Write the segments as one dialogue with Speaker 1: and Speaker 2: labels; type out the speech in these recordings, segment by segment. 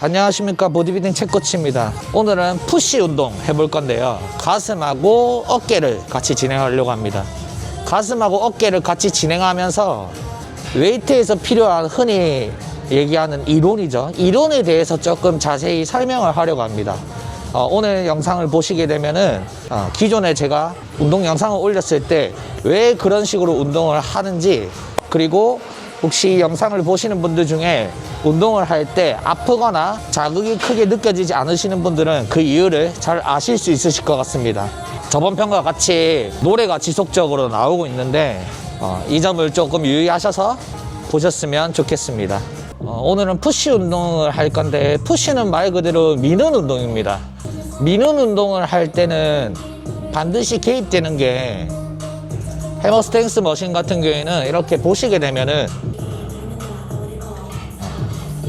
Speaker 1: 안녕하십니까, 보디빌딩 책코치입니다. 오늘은 푸시 운동 해볼 건데요, 가슴하고 어깨를 같이 진행하려고 합니다. 가슴하고 어깨를 같이 진행하면서 웨이트에서 필요한 흔히 얘기하는 이론이죠, 이론에 대해서 조금 자세히 설명을 하려고 합니다. 오늘 영상을 보시게 되면은 기존에 제가 운동 영상을 올렸을 때 왜 그런 식으로 운동을 하는지, 그리고 혹시 영상을 보시는 분들 중에 운동을 할 때 아프거나 자극이 크게 느껴지지 않으시는 분들은 그 이유를 잘 아실 수 있으실 것 같습니다. 저번 편과 같이 노래가 지속적으로 나오고 있는데 이 점을 조금 유의하셔서 보셨으면 좋겠습니다. 오늘은 푸시 운동을 할 건데, 푸시는 말 그대로 미는 운동입니다. 미는 운동을 할 때는 반드시 개입되는 게, 해머스탱스 머신 같은 경우에는 이렇게 보시게 되면은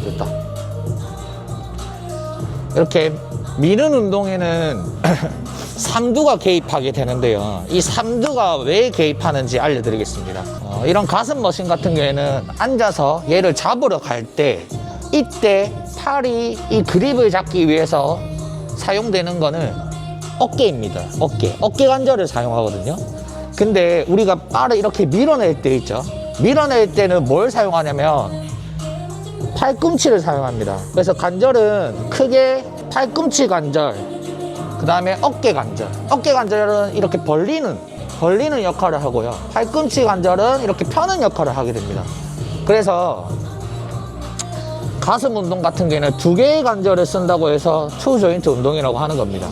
Speaker 1: 됐다. 이렇게 미는 운동에는 삼두가 개입하게 되는데요, 이 삼두가 왜 개입하는지 알려드리겠습니다. 이런 가슴 머신 같은 경우에는 앉아서 얘를 잡으러 갈 때, 이때 팔이 이 그립을 잡기 위해서 사용되는 거는 어깨입니다. 어깨 관절을 사용하거든요. 근데 우리가 발을 이렇게 밀어낼 때 있죠, 밀어낼 때는 뭘 사용하냐면 팔꿈치를 사용합니다. 그래서 관절은 크게 팔꿈치 관절, 그 다음에 어깨 관절은 이렇게 벌리는 역할을 하고요, 팔꿈치 관절은 이렇게 펴는 역할을 하게 됩니다. 그래서 가슴 운동 같은 경우에는 두 개의 관절을 쓴다고 해서 투 조인트 운동이라고 하는 겁니다.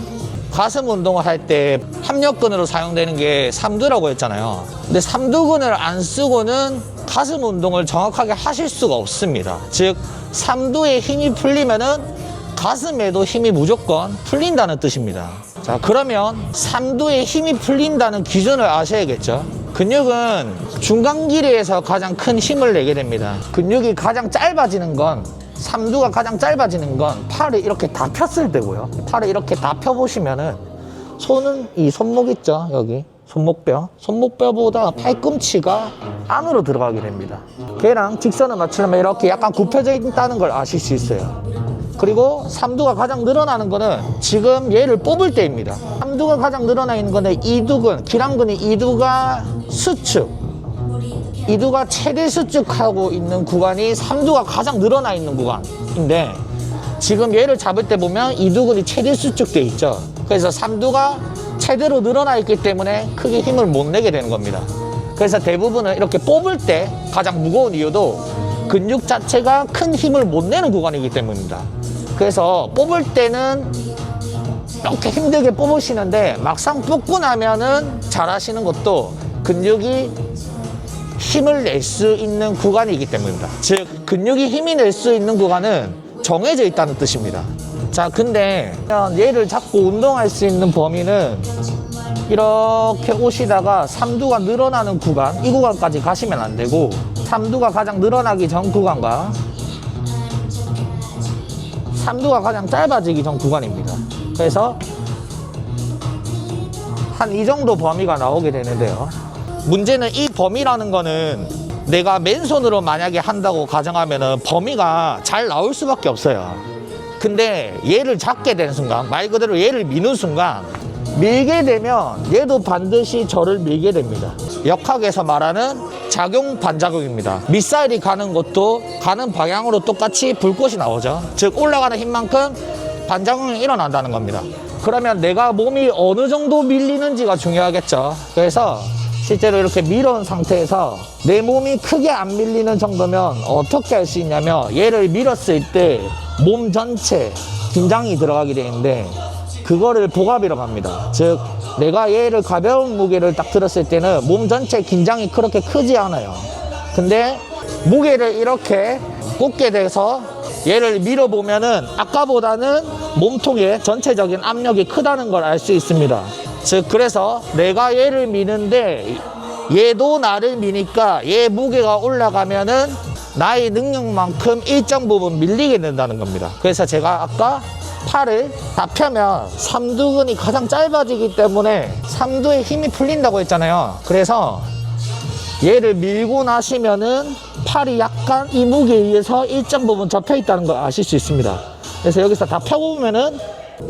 Speaker 1: 가슴 운동을 할 때 합력근으로 사용되는 게 삼두라고 했잖아요. 근데 삼두근을 안 쓰고는 가슴 운동을 정확하게 하실 수가 없습니다. 즉, 삼두에 힘이 풀리면은 가슴에도 힘이 무조건 풀린다는 뜻입니다. 자, 그러면 삼두에 힘이 풀린다는 기준을 아셔야겠죠. 근육은 중간 길이에서 가장 큰 힘을 내게 됩니다. 근육이 가장 짧아지는 건, 삼두가 가장 짧아지는 건 팔을 이렇게 다 폈을 때고요. 팔을 이렇게 다 펴보시면은 손은 이 손목 있죠, 여기 손목뼈보다 팔꿈치가 안으로 들어가게 됩니다. 걔랑 직선을 맞추려면 이렇게 약간 굽혀져 있다는 걸 아실 수 있어요. 그리고 삼두가 가장 늘어나는 거는 지금 얘를 뽑을 때입니다. 삼두가 가장 늘어나 있는 거는 이두근, 기랑근이 이두가 수축, 이두가 최대 수축하고 있는 구간이 삼두가 가장 늘어나 있는 구간인데, 지금 얘를 잡을 때 보면 이두근이 최대 수축돼 있죠. 그래서 삼두가 최대로 늘어나 있기 때문에 크게 힘을 못 내게 되는 겁니다. 그래서 대부분은 이렇게 뽑을 때 가장 무거운 이유도 근육 자체가 큰 힘을 못 내는 구간이기 때문입니다. 그래서 뽑을 때는 이렇게 힘들게 뽑으시는데, 막상 뽑고 나면은 잘하시는 것도 근육이 힘을 낼 수 있는 구간이기 때문입니다. 즉, 근육이 힘이 낼 수 있는 구간은 정해져 있다는 뜻입니다. 자, 근데 얘를 잡고 운동할 수 있는 범위는 이렇게 오시다가 삼두가 늘어나는 구간, 이 구간까지 가시면 안 되고, 삼두가 가장 늘어나기 전 구간과 삼두가 가장 짧아지기 전 구간입니다. 그래서 한 이 정도 범위가 나오게 되는데요, 문제는 이 범위라는 거는 내가 맨손으로 만약에 한다고 가정하면은 범위가 잘 나올 수밖에 없어요. 근데 얘를 잡게 되는 순간, 말 그대로 얘를 미는 순간, 밀게 되면 얘도 반드시 저를 밀게 됩니다. 역학에서 말하는 작용 반작용입니다. 미사일이 가는 것도 가는 방향으로 똑같이 불꽃이 나오죠. 즉, 올라가는 힘만큼 반작용이 일어난다는 겁니다. 그러면 내가 몸이 어느 정도 밀리는지가 중요하겠죠. 그래서 실제로 이렇게 밀어온 상태에서 내 몸이 크게 안 밀리는 정도면 어떻게 할 수 있냐면, 얘를 밀었을 때 몸 전체 긴장이 들어가게 되는데, 그거를 복압이라고 합니다. 즉, 내가 얘를 가벼운 무게를 딱 들었을 때는 몸 전체 긴장이 그렇게 크지 않아요. 근데 무게를 이렇게 꽂게 돼서 얘를 밀어보면은 아까보다는 몸통에 전체적인 압력이 크다는 걸 알 수 있습니다. 즉, 그래서 내가 얘를 미는데 얘도 나를 미니까 얘 무게가 올라가면은 나의 능력만큼 일정 부분 밀리게 된다는 겁니다. 그래서 제가 아까 팔을 다 펴면 삼두근이 가장 짧아지기 때문에 삼두에 힘이 풀린다고 했잖아요. 그래서 얘를 밀고 나시면은 팔이 약간 이 무게에 의해서 일정 부분 접혀 있다는 걸 아실 수 있습니다. 그래서 여기서 다 펴보면은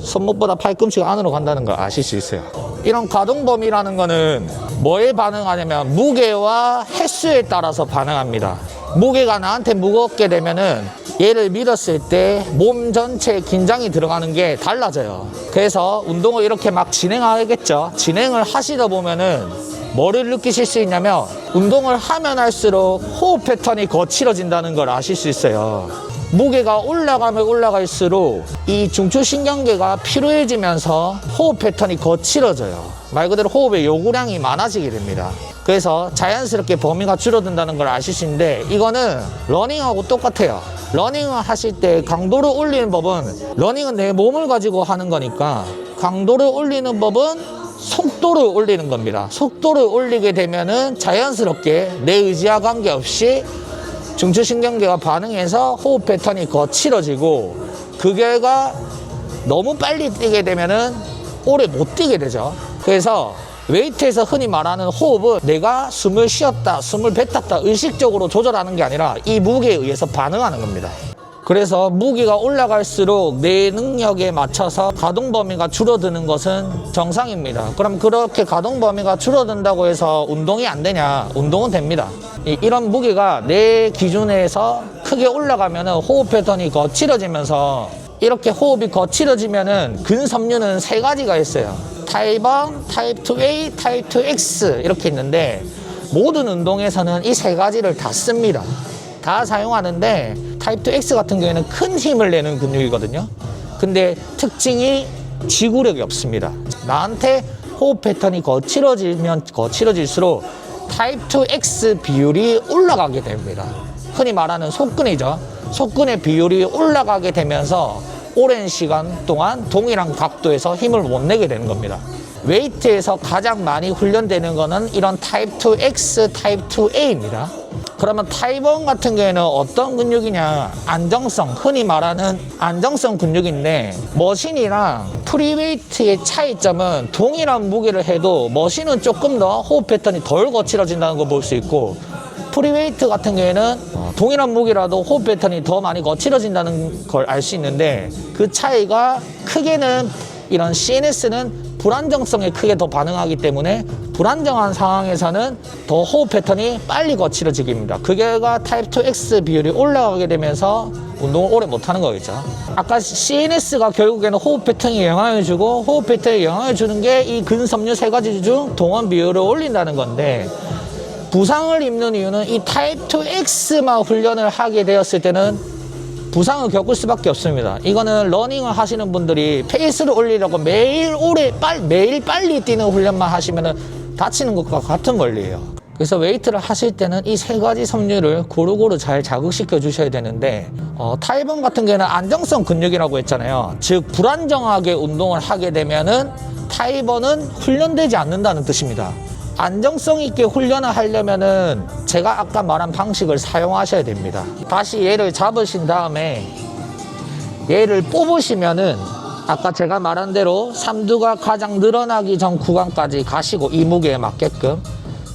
Speaker 1: 손목보다 팔꿈치가 안으로 간다는 걸 아실 수 있어요. 이런 가동 범위라는 거는 뭐에 반응하냐면 무게와 횟수에 따라서 반응합니다. 무게가 나한테 무겁게 되면은 얘를 밀었을 때 몸 전체에 긴장이 들어가는 게 달라져요. 그래서 운동을 이렇게 막 진행하겠죠. 진행을 하시다 보면은 뭐를 느끼실 수 있냐면 운동을 하면 할수록 호흡 패턴이 거칠어진다는 걸 아실 수 있어요. 무게가 올라가면 올라갈수록 이 중추신경계가 피로해지면서 호흡 패턴이 거칠어져요. 말 그대로 호흡의 요구량이 많아지게 됩니다. 그래서 자연스럽게 범위가 줄어든다는 걸 아실 수 있는데 이거는 러닝하고 똑같아요. 러닝을 하실 때 강도를 올리는 법은 러닝은 내 몸을 가지고 하는 거니까 강도를 올리는 법은 속도를 올리는 겁니다. 속도를 올리게 되면은 자연스럽게 내 의지와 관계없이 중추신경계가 반응해서 호흡 패턴이 거칠어지고 그 결과 너무 빨리 뛰게 되면은 오래 못 뛰게 되죠. 그래서 웨이트에서 흔히 말하는 호흡은 내가 숨을 쉬었다, 숨을 뱉었다 의식적으로 조절하는 게 아니라 이 무게에 의해서 반응하는 겁니다. 그래서 무게가 올라갈수록 내 능력에 맞춰서 가동 범위가 줄어드는 것은 정상입니다. 그럼 그렇게 가동 범위가 줄어든다고 해서 운동이 안 되냐? 운동은 됩니다. 이런 무게가 내 기준에서 크게 올라가면 호흡 패턴이 거칠어지면서 이렇게 호흡이 거칠어지면은 근섬유는 세 가지가 있어요. 타입 1, 타입 2A, 타입 2X 이렇게 있는데 모든 운동에서는 이 세 가지를 다 씁니다. 다 사용하는데 타입 2X 같은 경우에는 큰 힘을 내는 근육이거든요. 근데 특징이 지구력이 없습니다. 나한테 호흡 패턴이 거칠어지면 거칠어질수록 타입 2X 비율이 올라가게 됩니다. 흔히 말하는 속근이죠. 속근의 비율이 올라가게 되면서 오랜 시간 동안 동일한 각도에서 힘을 못 내게 되는 겁니다. 웨이트에서 가장 많이 훈련되는 거는 이런 타입 2X, 타입 2A입니다. 그러면 타입 1 같은 경우에는 어떤 근육이냐? 안정성, 흔히 말하는 안정성 근육인데 머신이랑 프리웨이트의 차이점은 동일한 무게를 해도 머신은 조금 더 호흡 패턴이 덜 거칠어진다는 걸 볼 수 있고 프리웨이트 같은 경우에는 동일한 무게라도 호흡 패턴이 더 많이 거칠어진다는 걸 알 수 있는데 그 차이가 크게는 이런 CNS는 불안정성에 크게 더 반응하기 때문에 불안정한 상황에서는 더 호흡 패턴이 빨리 거칠어지게 됩니다. 그게가 타입 2X 비율이 올라가게 되면서 운동을 오래 못하는 거겠죠. 아까 CNS가 결국에는 호흡 패턴에 영향을 주고 호흡 패턴에 영향을 주는 게 이 근섬유 세 가지 중 동원 비율을 올린다는 건데 부상을 입는 이유는 이 타입 2X만 훈련을 하게 되었을 때는 부상을 겪을 수밖에 없습니다. 이거는 러닝을 하시는 분들이 페이스를 올리려고 매일 빨리 뛰는 훈련만 하시면 다치는 것과 같은 원리예요. 그래서 웨이트를 하실 때는 이 세 가지 섬유를 고루고루 잘 자극시켜 주셔야 되는데 타입 1 같은 경우에는 안정성 근육이라고 했잖아요. 즉 불안정하게 운동을 하게 되면은 타입 1은 훈련되지 않는다는 뜻입니다. 안정성 있게 훈련을 하려면은 제가 아까 말한 방식을 사용하셔야 됩니다. 다시 얘를 잡으신 다음에 얘를 뽑으시면은 아까 제가 말한 대로 삼두가 가장 늘어나기 전 구간까지 가시고 이 무게에 맞게끔.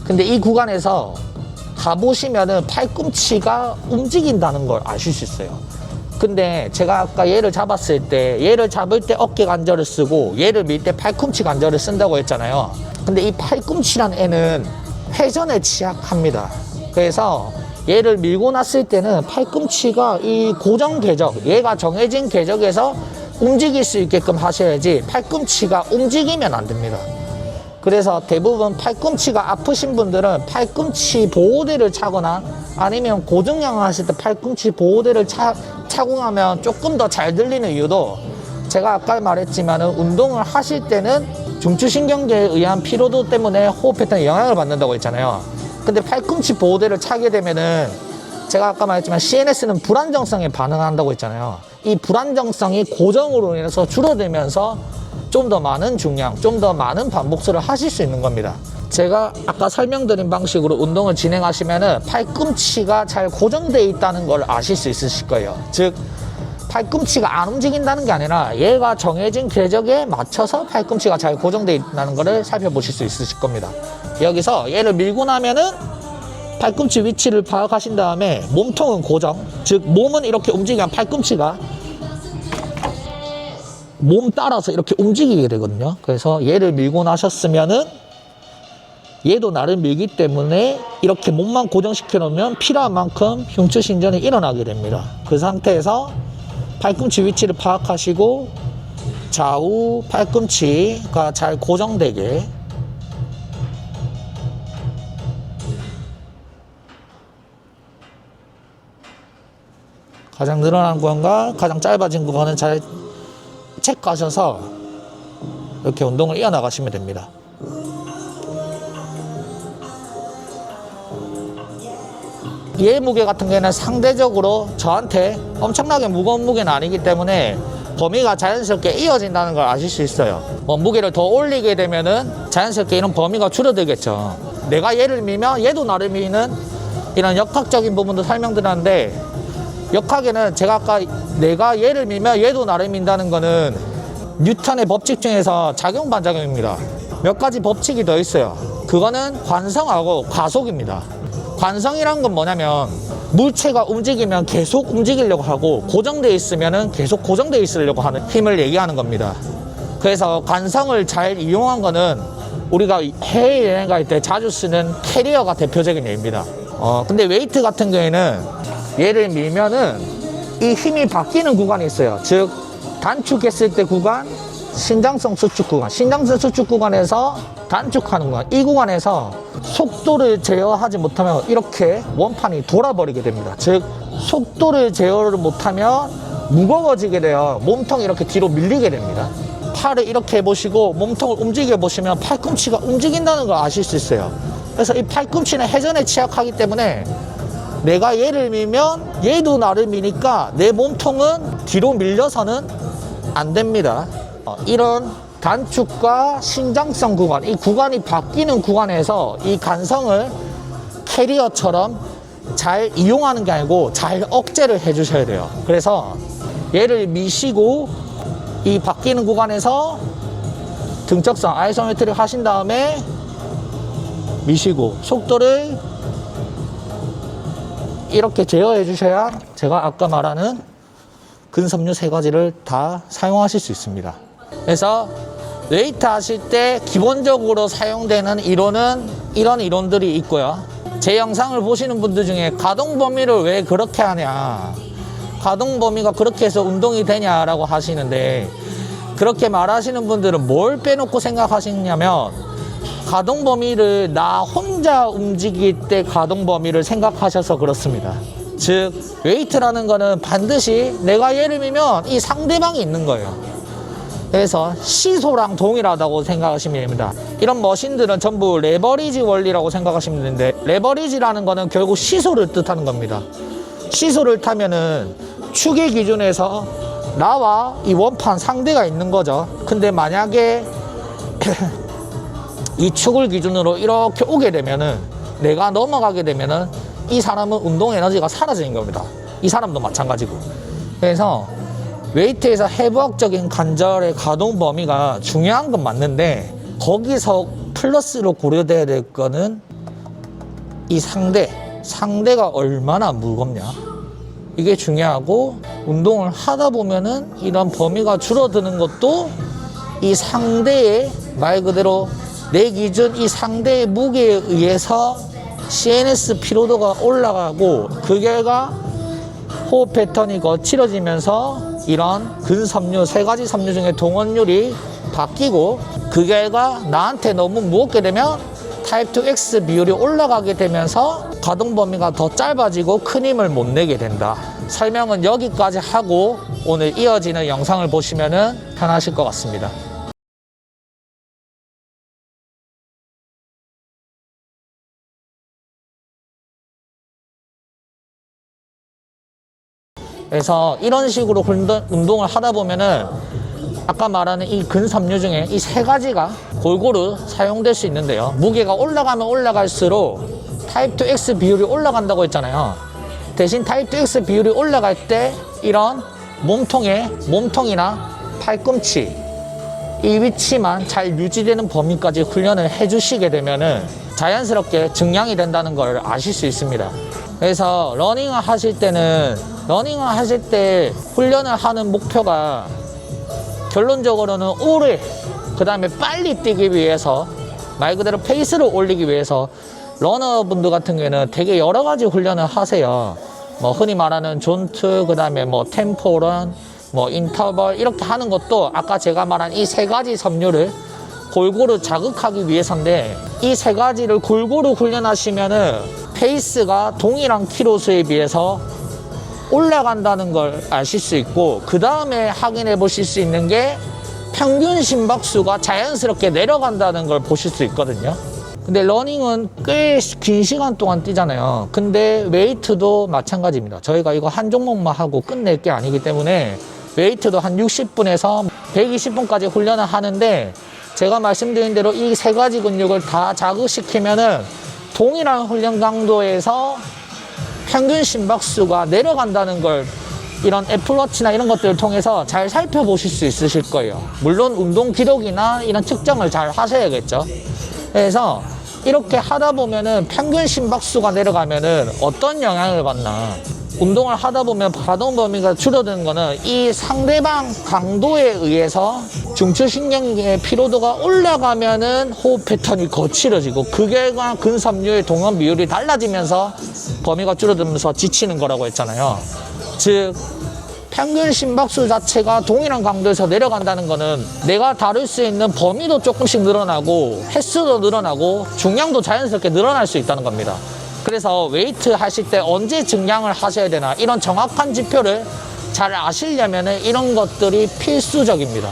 Speaker 1: 근데 이 구간에서 가보시면은 팔꿈치가 움직인다는 걸 아실 수 있어요. 근데 제가 아까 얘를 잡았을 때 얘를 잡을 때 어깨 관절을 쓰고 얘를 밀 때 팔꿈치 관절을 쓴다고 했잖아요. 근데 이 팔꿈치란 애는 회전에 취약합니다. 그래서 얘를 밀고 났을 때는 팔꿈치가 이 고정 궤적, 얘가 정해진 궤적에서 움직일 수 있게끔 하셔야지 팔꿈치가 움직이면 안 됩니다. 그래서 대부분 팔꿈치가 아프신 분들은 팔꿈치 보호대를 차거나 아니면 고중량을 하실 때 팔꿈치 보호대를 차고 나면 조금 더 잘 들리는 이유도 제가 아까 말했지만 운동을 하실 때는 중추신경계에 의한 피로도 때문에 호흡 패턴에 영향을 받는다고 했잖아요. 근데 팔꿈치 보호대를 차게 되면은 제가 아까 말했지만 CNS는 불안정성에 반응한다고 했잖아요. 이 불안정성이 고정으로 인해서 줄어들면서 좀 더 많은 중량, 좀 더 많은 반복수를 하실 수 있는 겁니다. 제가 아까 설명드린 방식으로 운동을 진행하시면은 팔꿈치가 잘 고정되어 있다는 걸 아실 수 있으실 거예요. 즉 팔꿈치가 안 움직인다는 게 아니라 얘가 정해진 궤적에 맞춰서 팔꿈치가 잘 고정되어 있다는 것을 살펴보실 수 있으실 겁니다. 여기서 얘를 밀고 나면은 팔꿈치 위치를 파악하신 다음에 몸통은 고정, 즉 몸은 이렇게 움직이면 팔꿈치가 몸 따라서 이렇게 움직이게 되거든요. 그래서 얘를 밀고 나셨으면은 얘도 나를 밀기 때문에 이렇게 몸만 고정시켜 놓으면 필요한 만큼 흉추 신전이 일어나게 됩니다. 그 상태에서 팔꿈치 위치를 파악하시고 좌우 팔꿈치가 잘 고정되게 가장 늘어난 구간과 가장 짧아진 구간을 잘 체크하셔서 이렇게 운동을 이어나가시면 됩니다. 얘 무게 같은 경우에는 상대적으로 저한테 엄청나게 무거운 무게는 아니기 때문에 범위가 자연스럽게 이어진다는 걸 아실 수 있어요. 무게를 더 올리게 되면은 자연스럽게 이런 범위가 줄어들겠죠. 내가 얘를 밀면 얘도 나를 미는 이런 역학적인 부분도 설명드렸는데, 역학에는 제가 아까 내가 얘를 밀면 얘도 나를 민다는 거는 뉴턴의 법칙 중에서 작용 반작용입니다. 몇 가지 법칙이 더 있어요. 그거는 관성하고 과속입니다. 관성이란 건 뭐냐면 물체가 움직이면 계속 움직이려고 하고 고정되어 있으면 계속 고정되어 있으려고 하는 힘을 얘기하는 겁니다. 그래서 관성을 잘 이용한 거는 우리가 해외여행 갈 때 자주 쓰는 캐리어가 대표적인 예입니다. 근데 웨이트 같은 경우에는 얘를 밀면은 이 힘이 바뀌는 구간이 있어요. 즉 단축했을 때 구간, 신장성 수축 구간, 신장성 수축 구간에서 단축하는 구간, 이 구간에서 속도를 제어하지 못하면 이렇게 원판이 돌아버리게 됩니다. 즉 속도를 제어를 못하면 무거워지게 돼요. 몸통이 이렇게 뒤로 밀리게 됩니다. 팔을 이렇게 해보시고 몸통을 움직여 보시면 팔꿈치가 움직인다는 걸 아실 수 있어요. 그래서 이 팔꿈치는 회전에 취약하기 때문에 내가 얘를 밀면 얘도 나를 미니까 내 몸통은 뒤로 밀려서는 안 됩니다. 이런 단축과 신장성 구간, 이 구간이 바뀌는 구간에서 이 관성을 캐리어처럼 잘 이용하는 게 아니고 잘 억제를 해주셔야 돼요. 그래서 얘를 미시고 이 바뀌는 구간에서 등적성 아이소메트릭 하신 다음에 미시고 속도를 이렇게 제어해 주셔야 제가 아까 말하는 근섬유 3가지를 다 사용하실 수 있습니다. 그래서 웨이트 하실 때 기본적으로 사용되는 이론은 이런 이론들이 있고요. 제 영상을 보시는 분들 중에 가동 범위를 왜 그렇게 하냐, 가동 범위가 그렇게 해서 운동이 되냐라고 하시는데, 그렇게 말하시는 분들은 뭘 빼놓고 생각하시냐면 가동 범위를 나 혼자 움직일 때 가동 범위를 생각하셔서 그렇습니다. 즉 웨이트라는 거는 반드시 내가 얘를 밀면 이 상대방이 있는 거예요. 그래서 시소랑 동일하다고 생각하시면 됩니다. 이런 머신들은 전부 레버리지 원리라고 생각하시면 되는데, 레버리지라는 거는 결국 시소를 뜻하는 겁니다. 시소를 타면은 축의 기준에서 나와 이 원판 상대가 있는 거죠. 근데 만약에 이 축을 기준으로 이렇게 오게 되면은, 내가 넘어가게 되면은 이 사람은 운동 에너지가 사라지는 겁니다. 이 사람도 마찬가지고. 그래서 웨이트에서 해부학적인 관절의 가동 범위가 중요한 건 맞는데, 거기서 플러스로 고려돼야 될 거는 이 상대가 얼마나 무겁냐, 이게 중요하고, 운동을 하다 보면은 이런 범위가 줄어드는 것도 이 상대의, 말 그대로 내 기준 이 상대의 무게에 의해서 CNS 피로도가 올라가고, 그 결과 호흡 패턴이 거칠어지면서 이런 근섬유 3가지 섬유 중에 동원율이 바뀌고, 그 결과 나한테 너무 무겁게 되면 타입 2X 비율이 올라가게 되면서 가동 범위가 더 짧아지고 큰 힘을 못 내게 된다. 설명은 여기까지 하고 오늘 이어지는 영상을 보시면 편하실 것 같습니다. 그래서 이런 식으로 운동을 하다 보면은 아까 말하는 이 근섬유 중에 이 3가지가 골고루 사용될 수 있는데요. 무게가 올라가면 올라갈수록 타입 2X 비율이 올라간다고 했잖아요. 대신 타입 2X 비율이 올라갈 때 이런 몸통이나 팔꿈치 이 위치만 잘 유지되는 범위까지 훈련을 해주시게 되면은 자연스럽게 증량이 된다는 걸 아실 수 있습니다. 그래서 러닝을 하실 때 훈련을 하는 목표가 결론적으로는 오래, 그 다음에 빨리 뛰기 위해서, 말 그대로 페이스를 올리기 위해서 러너분들 같은 경우에는 되게 여러 가지 훈련을 하세요. 뭐 흔히 말하는 존트, 그 다음에 뭐 템포런, 뭐 인터벌 이렇게 하는 것도 아까 제가 말한 이 세 가지 섬유를 골고루 자극하기 위해서인데, 이 세 가지를 골고루 훈련하시면은 페이스가 동일한 키로수에 비해서 올라간다는 걸 아실 수 있고, 그 다음에 확인해 보실 수 있는 게 평균 심박수가 자연스럽게 내려간다는 걸 보실 수 있거든요. 근데 러닝은 꽤 긴 시간 동안 뛰잖아요. 근데 웨이트도 마찬가지입니다. 저희가 이거 한 종목만 하고 끝낼 게 아니기 때문에 웨이트도 한 60분에서 120분까지 훈련을 하는데, 제가 말씀드린 대로 이 세 가지 근육을 다 자극시키면은 동일한 훈련 강도에서 평균 심박수가 내려간다는 걸 이런 애플워치나 이런 것들을 통해서 잘 살펴보실 수 있으실 거예요. 물론 운동 기록이나 이런 측정을 잘 하셔야겠죠. 그래서 이렇게 하다 보면은 평균 심박수가 내려가면은 어떤 영향을 받나. 운동을 하다 보면 가동 범위가 줄어드는 거는 이 상대방 강도에 의해서 중추신경의 피로도가 올라가면은 호흡 패턴이 거칠어지고, 그게 근섬유의 동원 비율이 달라지면서 범위가 줄어들면서 지치는 거라고 했잖아요. 즉 평균 심박수 자체가 동일한 강도에서 내려간다는 거는 내가 다룰 수 있는 범위도 조금씩 늘어나고 횟수도 늘어나고 중량도 자연스럽게 늘어날 수 있다는 겁니다. 그래서 웨이트 하실 때 언제 증량을 하셔야 되나, 이런 정확한 지표를 잘 아시려면 이런 것들이 필수적입니다.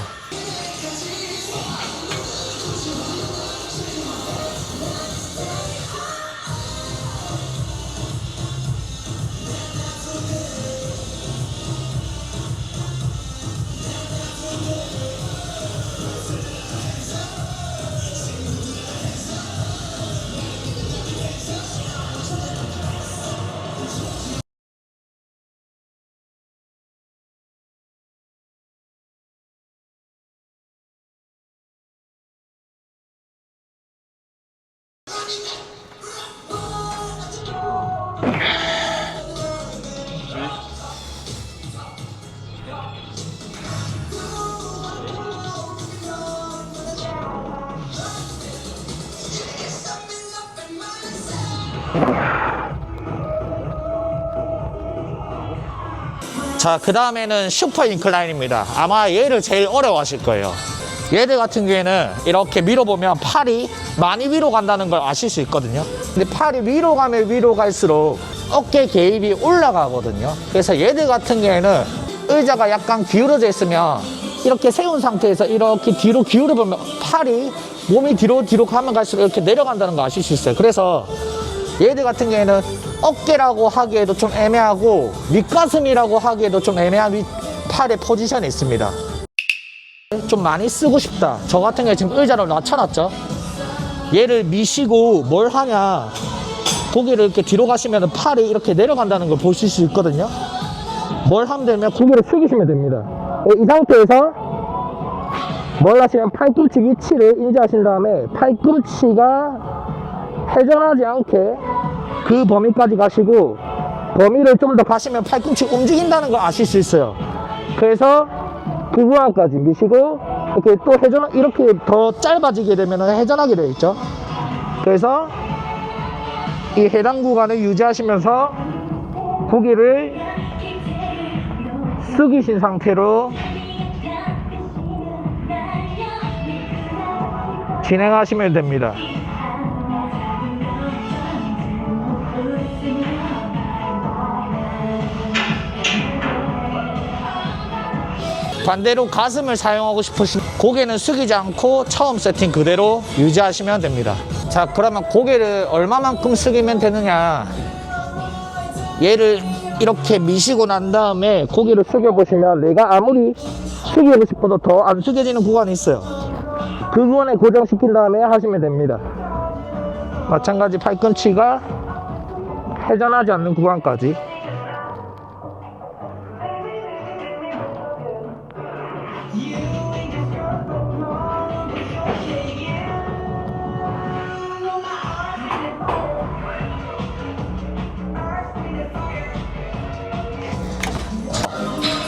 Speaker 1: 자, 그 다음에는 슈퍼 인클라인입니다. 아마 얘를 제일 어려워하실 거예요. 얘들 같은 경우에는 이렇게 밀어보면 팔이 많이 위로 간다는 걸 아실 수 있거든요. 근데 팔이 위로 가면 위로 갈수록 어깨 개입이 올라가거든요. 그래서 얘들 같은 경우에는 의자가 약간 기울어져 있으면 이렇게 세운 상태에서 이렇게 뒤로 기울여보면 팔이, 몸이 뒤로 가면 갈수록 이렇게 내려간다는 거 아실 수 있어요. 그래서 얘들 같은 경우에는 어깨라고 하기에도 좀 애매하고 밑가슴이라고 하기에도 좀 애매한 팔의 포지션이 있습니다. 좀 많이 쓰고 싶다. 저 같은 경우에 지금 의자를 낮춰놨죠. 얘를 미시고 뭘 하냐, 고개를 이렇게 뒤로 가시면 팔이 이렇게 내려간다는 걸 보실 수 있거든요. 뭘 하면 되면 고개를 숙이시면 됩니다. 이 상태에서 뭘 하시면 팔꿈치 위치를 인지하신 다음에 팔꿈치가 회전하지 않게 그 범위까지 가시고, 범위를 좀 더 가시면 팔꿈치 움직인다는 걸 아실 수 있어요. 그래서 그 구간까지 미시고 이렇게 또 이렇게 더 짧아지게 되면 회전하게 되어 있죠. 그래서 이 해당 구간을 유지하시면서 고개를 숙이신 상태로 진행하시면 됩니다. 반대로 가슴을 사용하고 싶으시면 고개는 숙이지 않고 처음 세팅 그대로 유지하시면 됩니다. 자, 그러면 고개를 얼마만큼 숙이면 되느냐, 얘를 이렇게 미시고 난 다음에 고개를 숙여 보시면 내가 아무리 숙이고 싶어도 더 안 숙여지는 구간이 있어요. 그 구간에 고정시킨 다음에 하시면 됩니다. 마찬가지 팔꿈치가 회전하지 않는 구간까지.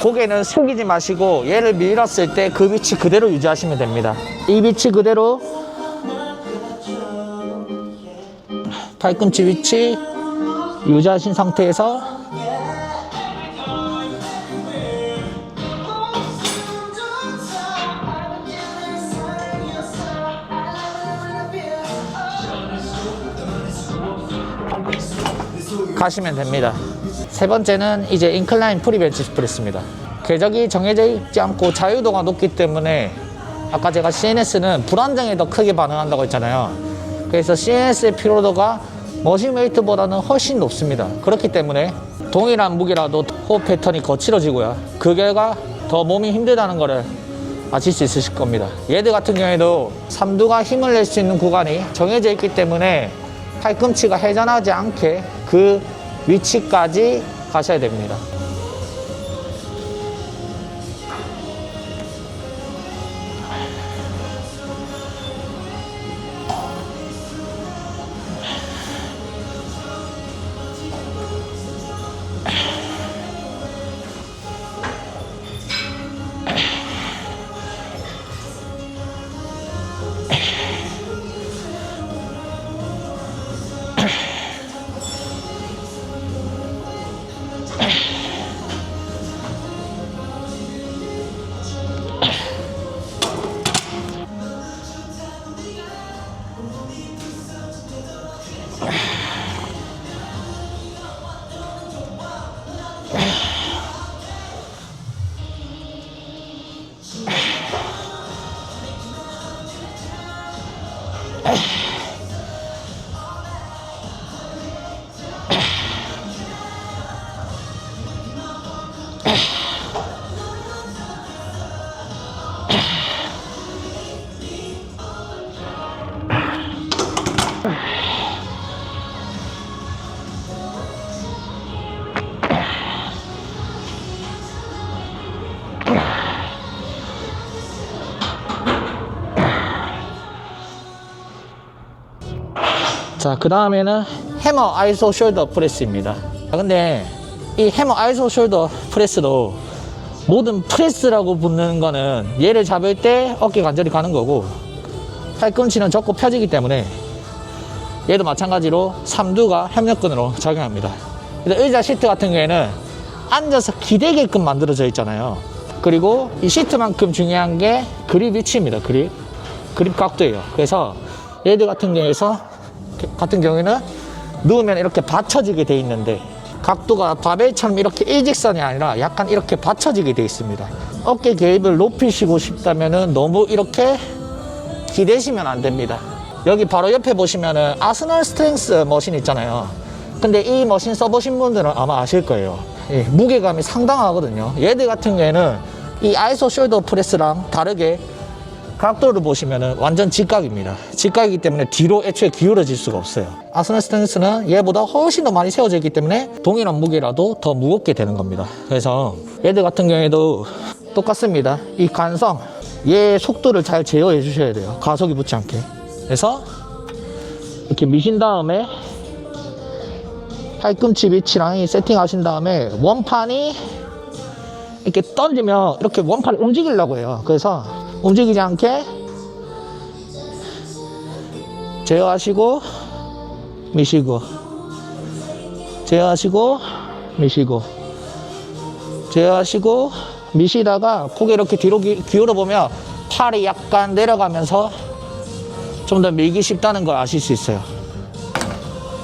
Speaker 1: 고개는 숙이지 마시고 얘를 밀었을 때 그 위치 그대로 유지하시면 됩니다. 이 위치 그대로 팔꿈치 위치 유지하신 상태에서 가시면 됩니다. 세 번째는 이제 인클라인 프리벤치 프레스입니다. 궤적이 정해져 있지 않고 자유도가 높기 때문에 아까 제가 CNS는 불안정에 더 크게 반응한다고 했잖아요. 그래서 CNS의 피로도가 머신 웨이트보다는 훨씬 높습니다. 그렇기 때문에 동일한 무게라도 호흡 패턴이 거칠어지고요. 그 결과 더 몸이 힘들다는 것을 아실 수 있으실 겁니다. 얘들 같은 경우에도 삼두가 힘을 낼 수 있는 구간이 정해져 있기 때문에 팔꿈치가 회전하지 않게 그 위치까지 가셔야 됩니다. 자, 그 다음에는 해머 아이소 숄더 프레스입니다. 근데 이 해머 아이소 숄더 프레스도 모든 프레스라고 붙는 거는 얘를 잡을 때 어깨 관절이 가는 거고 팔꿈치는 접고 펴지기 때문에 얘도 마찬가지로 삼두가 협력근으로 작용합니다. 그래서 의자 시트 같은 경우에는 앉아서 기대게끔 만들어져 있잖아요. 그리고 이 시트만큼 중요한 게 그립 위치입니다. 그립 각도예요. 그래서 얘들 같은 경우에는 누우면 이렇게 받쳐지게 돼 있는데 각도가 바벨처럼 이렇게 일직선이 아니라 약간 이렇게 받쳐지게 돼 있습니다. 어깨 개입을 높이시고 싶다면은 너무 이렇게 기대시면 안 됩니다. 여기 바로 옆에 보시면은 아스널 스트렝스 머신 있잖아요. 근데 이 머신 써보신 분들은 아마 아실 거예요. 예, 무게감이 상당하거든요. 얘들 같은 경우에는 이 아이소 숄더 프레스랑 다르게 각도를 보시면은 완전 직각입니다. 직각이기 때문에 뒤로 애초에 기울어질 수가 없어요. 아스널 스탠스는 얘보다 훨씬 더 많이 세워져 있기 때문에 동일한 무게라도 더 무겁게 되는 겁니다. 그래서 얘들 같은 경우에도 똑같습니다. 이 간성, 얘 속도를 잘 제어해 주셔야 돼요. 가속이 붙지 않게. 그래서 이렇게 미신 다음에 팔꿈치 위치랑 세팅하신 다음에 원판이 이렇게 던지면 이렇게 원판이 움직이려고 해요. 그래서 움직이지 않게 제어하시고 미시고 제어하시고 미시고 제어하시고 미시다가 고개 이렇게 뒤로 기울어 보면 팔이 약간 내려가면서 좀 더 밀기 쉽다는 걸 아실 수 있어요.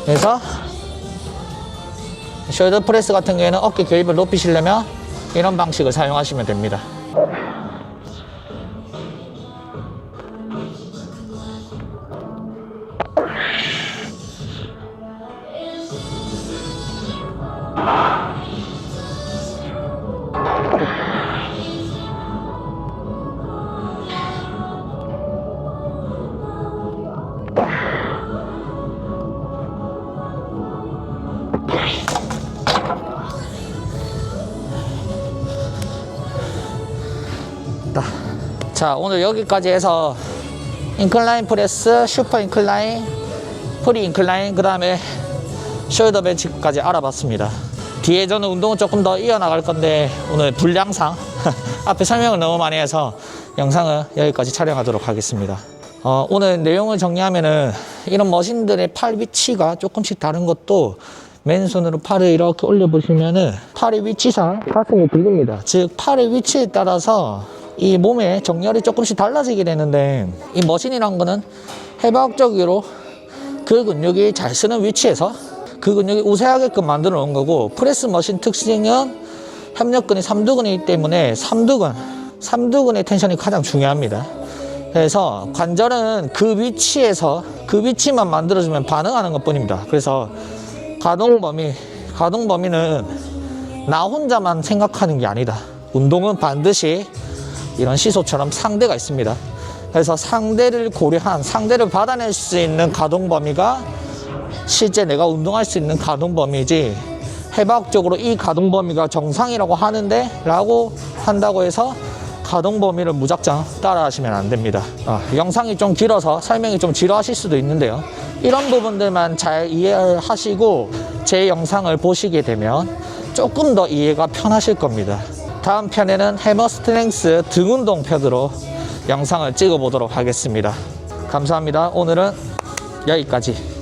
Speaker 1: 그래서 숄더 프레스 같은 경우에는 어깨 개입을 높이시려면 이런 방식을 사용하시면 됩니다. 자, 오늘 여기까지 해서 인클라인 프레스, 슈퍼 인클라인, 프리 인클라인, 그 다음에 숄더 벤치까지 알아봤습니다. 뒤에 저는 운동을 조금 더 이어나갈 건데 오늘 분량상 앞에 설명을 너무 많이 해서 영상을 여기까지 촬영하도록 하겠습니다. 오늘 내용을 정리하면은 이런 머신들의 팔 위치가 조금씩 다른 것도 맨손으로 팔을 이렇게 올려보시면은 팔의 위치상 가슴이 들립니다. 즉 팔의 위치에 따라서 이 몸의 정렬이 조금씩 달라지게 되는데, 이 머신이란 거는 해부학적으로 그 근육이 잘 쓰는 위치에서 그 근육이 우세하게끔 만들어 놓은 거고, 프레스 머신 특징은 협력근이 삼두근이기 때문에 삼두근의 텐션이 가장 중요합니다. 그래서 관절은 그 위치에서 그 위치만 만들어주면 반응하는 것 뿐입니다. 그래서 가동 범위는 나 혼자만 생각하는 게 아니다. 운동은 반드시 이런 시소처럼 상대가 있습니다. 그래서 상대를 고려한, 상대를 받아낼 수 있는 가동 범위가 실제 내가 운동할 수 있는 가동 범위지, 해부학적으로 이 가동 범위가 정상이라고 하는데 라고 한다고 해서 가동 범위를 무작정 따라 하시면 안 됩니다. 영상이 좀 길어서 설명이 좀 지루하실 수도 있는데요, 이런 부분들만 잘 이해를 하시고 제 영상을 보시게 되면 조금 더 이해가 편하실 겁니다. 다음 편에는 해머 스트렝스 등 운동 편으로 영상을 찍어 보도록 하겠습니다. 감사합니다. 오늘은 여기까지.